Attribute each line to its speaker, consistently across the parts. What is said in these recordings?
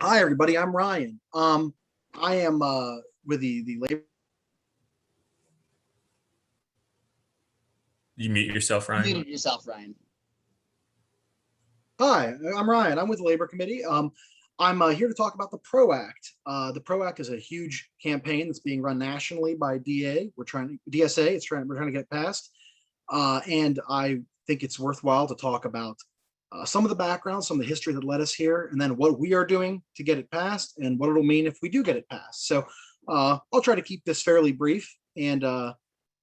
Speaker 1: Hi, everybody. I'm Ryan. I am with the labor.
Speaker 2: You mute yourself,
Speaker 3: You
Speaker 2: Ryan.
Speaker 3: muted yourself, Ryan.
Speaker 1: Hi, I'm Ryan. I'm with the Labor Committee. I'm here to talk about the PRO Act. The PRO Act is a huge campaign that's being run nationally by DA. DSA. We're trying to get it passed, and I think it's worthwhile to talk about some of the background, some of the history that led us here, and then what we are doing to get it passed, and what it'll mean if we do get it passed. So I'll try to keep this fairly brief, and I'm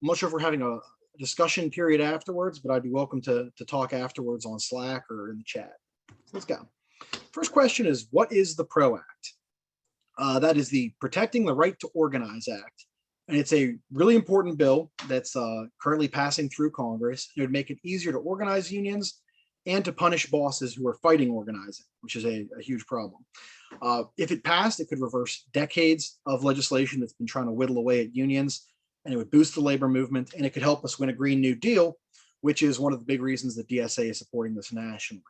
Speaker 1: not sure if we're having a discussion period afterwards, but I'd be welcome to talk afterwards on Slack or in the chat. So let's go. First question is, what is the PRO Act? That is the Protecting the Right to Organize Act. And it's a really important bill that's currently passing through Congress. It would make it easier to organize unions and to punish bosses who are fighting organizing, which is a huge problem. If it passed, it could reverse decades of legislation that's been trying to whittle away at unions, and it would boost the labor movement, and it could help us win a Green New Deal, which is one of the big reasons that DSA is supporting this nationally.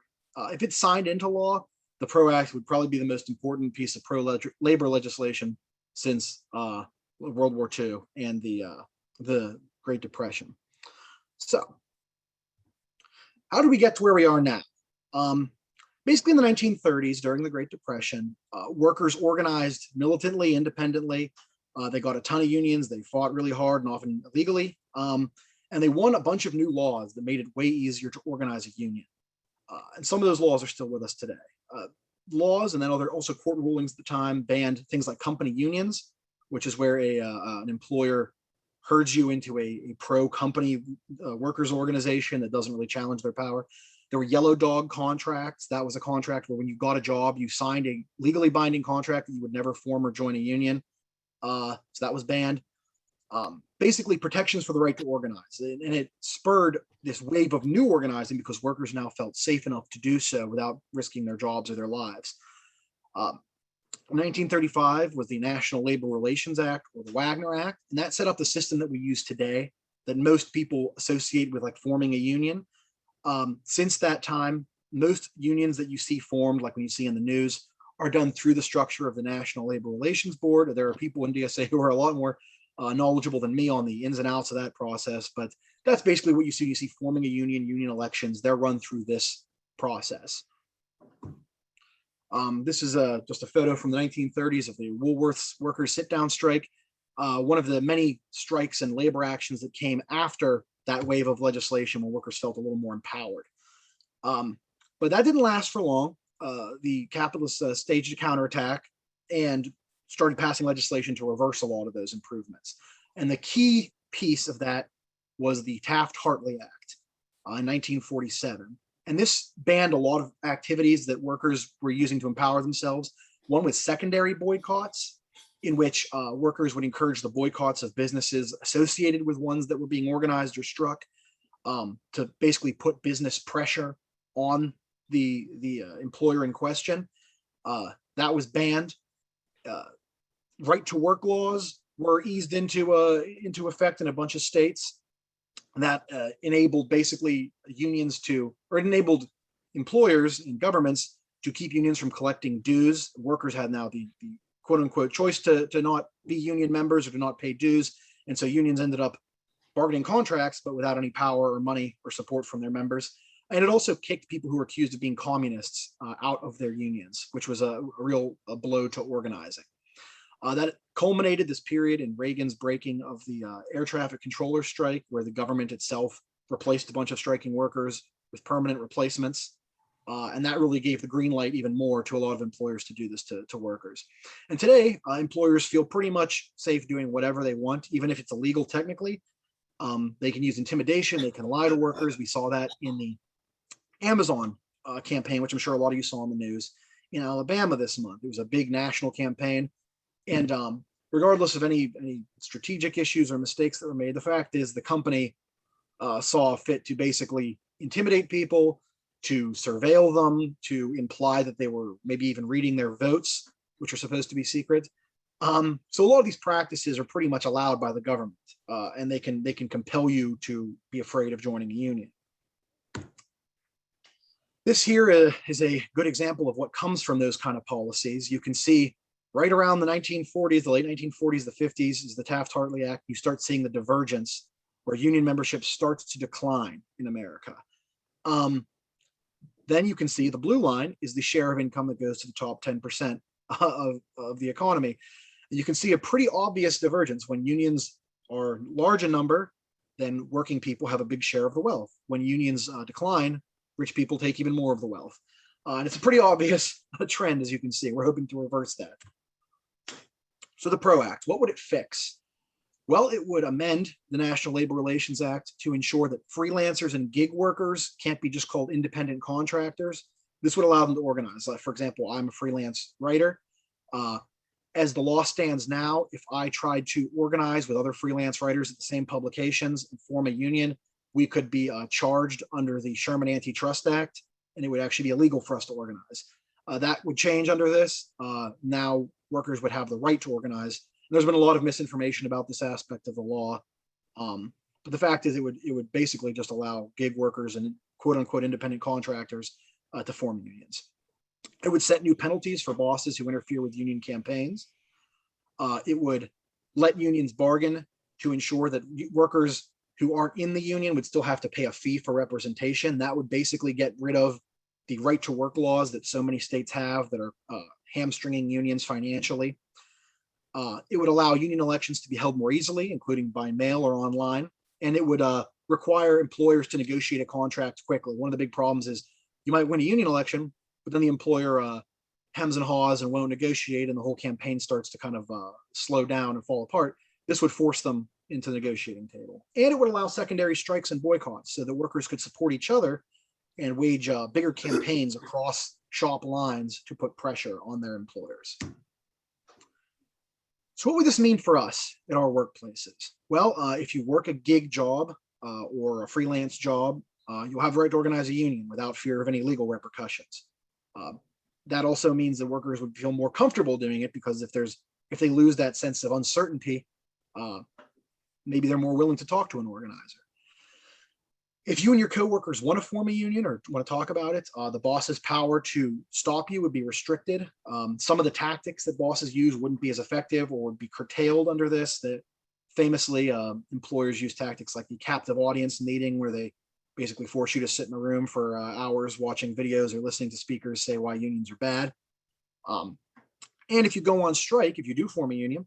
Speaker 1: If it's signed into law, the PRO Act would probably be the most important piece of pro-labor legislation since World War II and the Great Depression. So, how do we get to where we are now? Basically, in the 1930s, during the Great Depression, workers organized militantly, independently. They got a ton of unions. They fought really hard and often illegally. And they won a bunch of new laws that made it way easier to organize a union. And some of those laws are still with us today. Laws and then also court rulings at the time banned things like company unions, which is where an employer herds you into a pro-company workers organization that doesn't really challenge their power. There were yellow dog contracts. That was a contract where when you got a job, you signed a legally binding contract that you would never form or join a union. So that was banned. Basically, protections for the right to organize. And it spurred this wave of new organizing because workers now felt safe enough to do so without risking their jobs or their lives. 1935 was the National Labor Relations Act, or the Wagner Act, and that set up the system that we use today that most people associate with like forming a union. Since that time, most unions that you see formed, like when you see in the news, are done through the structure of the National Labor Relations Board. There are people in DSA who are a lot more knowledgeable than me on the ins and outs of that process, but that's basically what you see. You see forming a union, union elections, they're run through this process. This is just a photo from the 1930s of the Woolworths workers sit-down strike, one of the many strikes and labor actions that came after that wave of legislation when workers felt a little more empowered. But that didn't last for long. The capitalists staged a counterattack and started passing legislation to reverse a lot of those improvements. And the key piece of that was the Taft-Hartley Act in 1947. And this banned a lot of activities that workers were using to empower themselves. One was secondary boycotts, in which workers would encourage the boycotts of businesses associated with ones that were being organized or struck, to basically put business pressure on the employer in question. That was banned. Right to work laws were eased into effect in a bunch of states. That enabled basically unions or it enabled employers and governments to keep unions from collecting dues. Workers had now the quote unquote choice to not be union members or to not pay dues. And so unions ended up bargaining contracts, but without any power or money or support from their members. And it also kicked people who were accused of being communists out of their unions, which was a real blow to organizing. That culminated this period in Reagan's breaking of the air traffic controller strike, where the government itself replaced a bunch of striking workers with permanent replacements. And that really gave the green light even more to a lot of employers to do this to workers. And today, employers feel pretty much safe doing whatever they want, even if it's illegal technically. They can use intimidation, they can lie to workers. We saw that in the Amazon campaign, which I'm sure a lot of you saw in the news in Alabama this month. It was a big national campaign. And regardless of any strategic issues or mistakes that were made, the fact is the company saw fit to basically intimidate people, to surveil them, to imply that they were maybe even reading their votes, which are supposed to be secret. So a lot of these practices are pretty much allowed by the government, and they can compel you to be afraid of joining a union. This here is a good example of what comes from those kind of policies. You can see right around the 1940s, the late 1940s, the 50s is the Taft-Hartley Act. You start seeing the divergence where union membership starts to decline in America. Then you can see the blue line is the share of income that goes to the top 10% of the economy. And you can see a pretty obvious divergence. When unions are large in number, then working people have a big share of the wealth. When unions decline, rich people take even more of the wealth. And it's a pretty obvious trend, as you can see. We're hoping to reverse that. So the PRO Act, what would it fix? Well, it would amend the National Labor Relations Act to ensure that freelancers and gig workers can't be just called independent contractors. This would allow them to organize. For example, I'm a freelance writer. As the law stands now, if I tried to organize with other freelance writers at the same publications and form a union, we could be charged under the Sherman Antitrust Act, and it would actually be illegal for us to organize. That would change under this. Now workers would have the right to organize. There's been a lot of misinformation about this aspect of the law. But the fact is it would basically just allow gig workers and quote unquote independent contractors to form unions. It would set new penalties for bosses who interfere with union campaigns. It would let unions bargain to ensure that workers who aren't in the union would still have to pay a fee for representation. That would basically get rid of the right to work laws that so many states have that are hamstringing unions financially. It would allow union elections to be held more easily, including by mail or online. And it would require employers to negotiate a contract quickly. One of the big problems is you might win a union election, but then the employer hems and haws and won't negotiate, and the whole campaign starts to kind of slow down and fall apart. This would force them into the negotiating table. And it would allow secondary strikes and boycotts so that workers could support each other and wage bigger campaigns across shop lines to put pressure on their employers. So what would this mean for us in our workplaces? Well, if you work a gig job or a freelance job, you'll have the right to organize a union without fear of any legal repercussions. That also means that workers would feel more comfortable doing it, because if they lose that sense of uncertainty, maybe they're more willing to talk to an organizer. If you and your coworkers want to form a union or want to talk about it, the boss's power to stop you would be restricted. Some of the tactics that bosses use wouldn't be as effective or would be curtailed under this. That famously, employers use tactics like the captive audience meeting, where they basically force you to sit in a room for hours watching videos or listening to speakers say why unions are bad. And if you go on strike, if you do form a union,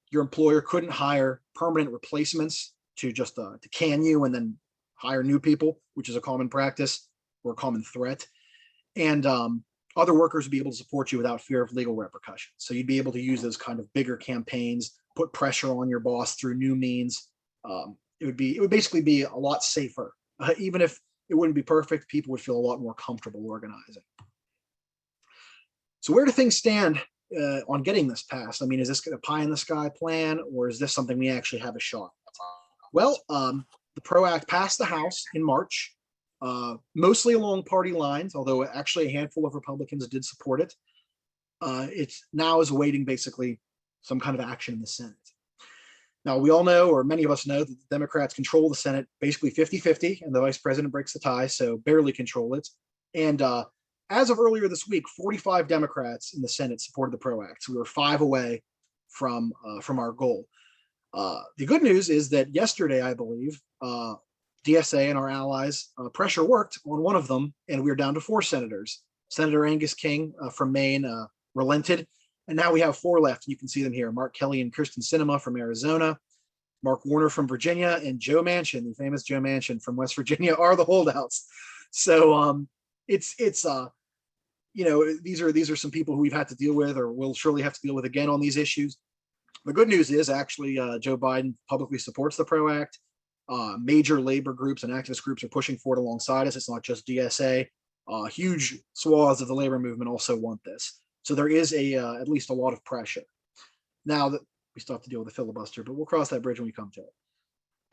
Speaker 1: your employer couldn't hire permanent replacements to just to can you and then hire new people, which is a common practice or a common threat. And other workers would be able to support you without fear of legal repercussions. So you'd be able to use those kind of bigger campaigns, put pressure on your boss through new means. It would basically be a lot safer. Even if it wouldn't be perfect, people would feel a lot more comfortable organizing. So where do things stand on getting this passed? I mean, is this a pie in the sky plan, or is this something we actually have a shot? Well, the PRO Act passed the House in March, mostly along party lines, although actually a handful of Republicans did support it. It now is awaiting basically some kind of action in the Senate. Now, we all know, or many of us know, that the Democrats control the Senate basically 50-50, and the vice president breaks the tie, so barely control it. And as of earlier this week, 45 Democrats in the Senate supported the PRO Act. So we were 5 away from our goal. The good news is that yesterday, I believe, DSA and our allies pressure worked on one of them, and we were down to 4 senators. Senator Angus King from Maine relented, and now we have 4 left. You can see them here: Mark Kelly and Kirsten Sinema from Arizona, Mark Warner from Virginia, and Joe Manchin, the famous Joe Manchin from West Virginia, are the holdouts. So it's you know, these are some people who we've had to deal with, or will surely have to deal with again on these issues. The good news is actually Joe Biden publicly supports the PRO Act. Major labor groups and activist groups are pushing for it alongside us. It's not just DSA. Huge swaths of the labor movement also want this. So there is at least a lot of pressure. Now that we still have to deal with the filibuster, but we'll cross that bridge when we come to it.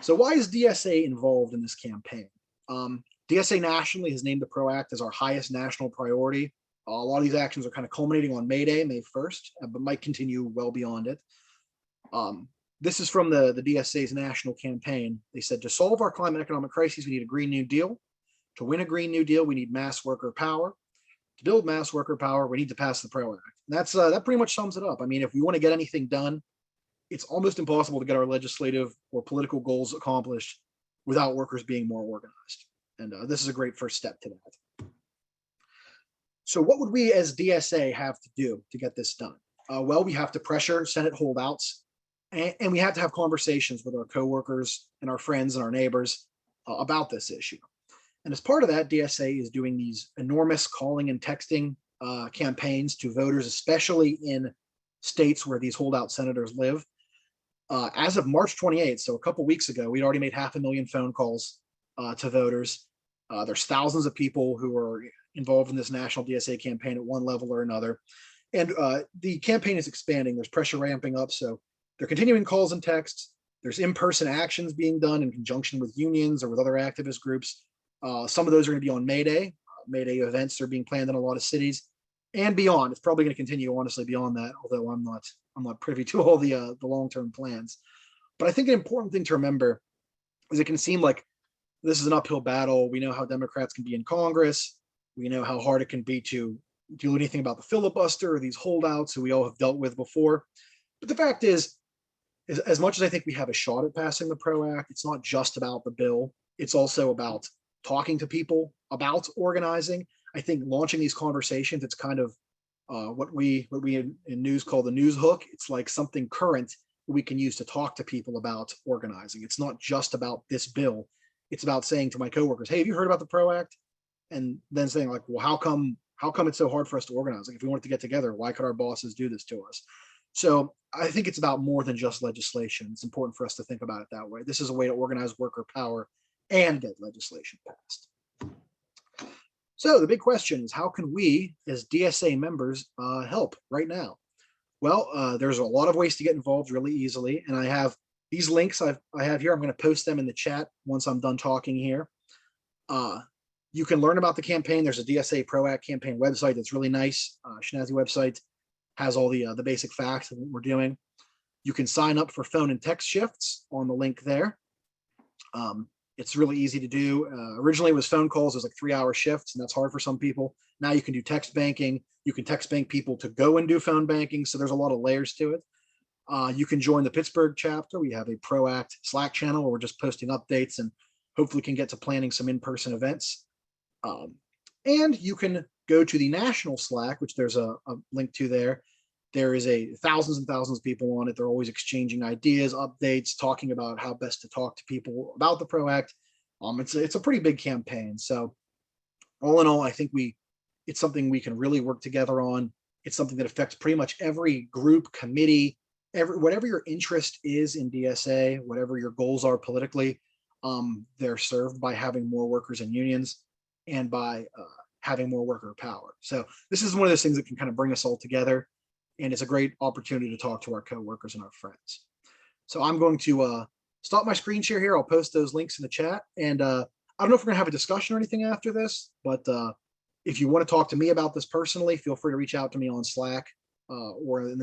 Speaker 1: So why is DSA involved in this campaign? DSA nationally has named the PRO Act as our highest national priority. A lot of these actions are kind of culminating on May Day, May 1st, but might continue well beyond it. This is from the DSA's national campaign. They said, to solve our climate and economic crises, we need a Green New Deal. To win a Green New Deal, we need mass worker power. To build mass worker power, we need to pass the PRO Act. And that pretty much sums it up. I mean, if we want to get anything done, it's almost impossible to get our legislative or political goals accomplished without workers being more organized. And this is a great first step to that. So what would we as DSA have to do to get this done? Well, we have to pressure Senate holdouts, and we have to have conversations with our coworkers and our friends and our neighbors about this issue. And as part of that, DSA is doing these enormous calling and texting campaigns to voters, especially in states where these holdout senators live. As of March 28th, so a couple weeks ago, we'd already made 500,000 phone calls to voters. There's thousands of people who are involved in this national DSA campaign at one level or another. And the campaign is expanding. There's pressure ramping up. So they're continuing calls and texts. There's in-person actions being done in conjunction with unions or with other activist groups. Some of those are going to be on May Day. May Day events are being planned in a lot of cities and beyond. It's probably going to continue, honestly, beyond that, although I'm not privy to all the long-term plans. But I think an important thing to remember is it can seem like this is an uphill battle. We know how Democrats can be in Congress. We know how hard it can be to do anything about the filibuster or these holdouts who we all have dealt with before. But the fact is as much as I think we have a shot at passing the PRO Act, it's not just about the bill. It's also about talking to people about organizing. I think launching these conversations, it's kind of what we in news call the news hook. It's like something current we can use to talk to people about organizing. It's not just about this bill. It's about saying to my coworkers, hey, have you heard about the PRO Act? And then saying like, well, how come it's so hard for us to organize? Like if we wanted to get together, why could our bosses do this to us? So I think it's about more than just legislation. It's important for us to think about it that way. This is a way to organize worker power and get legislation passed. So the big question is, how can we as DSA members help right now? Well, there's a lot of ways to get involved really easily. And I have these links I have here. I'm going to post them in the chat once I'm done talking here. You can learn about the campaign. There's a DSA PRO Act campaign website that's really nice. Schnazzy website has all the basic facts of what we're doing. You can sign up for phone and text shifts on the link there. It's really easy to do. Originally it was phone calls. It was like 3-hour shifts, and that's hard for some people. Now you can do text banking. You can text bank people to go and do phone banking. So there's a lot of layers to it. You can join the Pittsburgh chapter. We have a PRO Act Slack channel where we're just posting updates and hopefully can get to planning some in-person events. And you can go to the national Slack, which there's a link to there. There is thousands and thousands of people on it. They're always exchanging ideas, updates, talking about how best to talk to people about the PRO Act. It's a pretty big campaign. So all in all, I think it's something we can really work together on. It's something that affects pretty much every group, committee, whatever your interest is in DSA, whatever your goals are politically, they're served by having more workers and unions and by having more worker power. So this is one of those things that can kind of bring us all together. And it's a great opportunity to talk to our coworkers and our friends. So I'm going to stop my screen share here. I'll post those links in the chat. And I don't know if we're going to have a discussion or anything after this, but if you want to talk to me about this personally, feel free to reach out to me on Slack or in the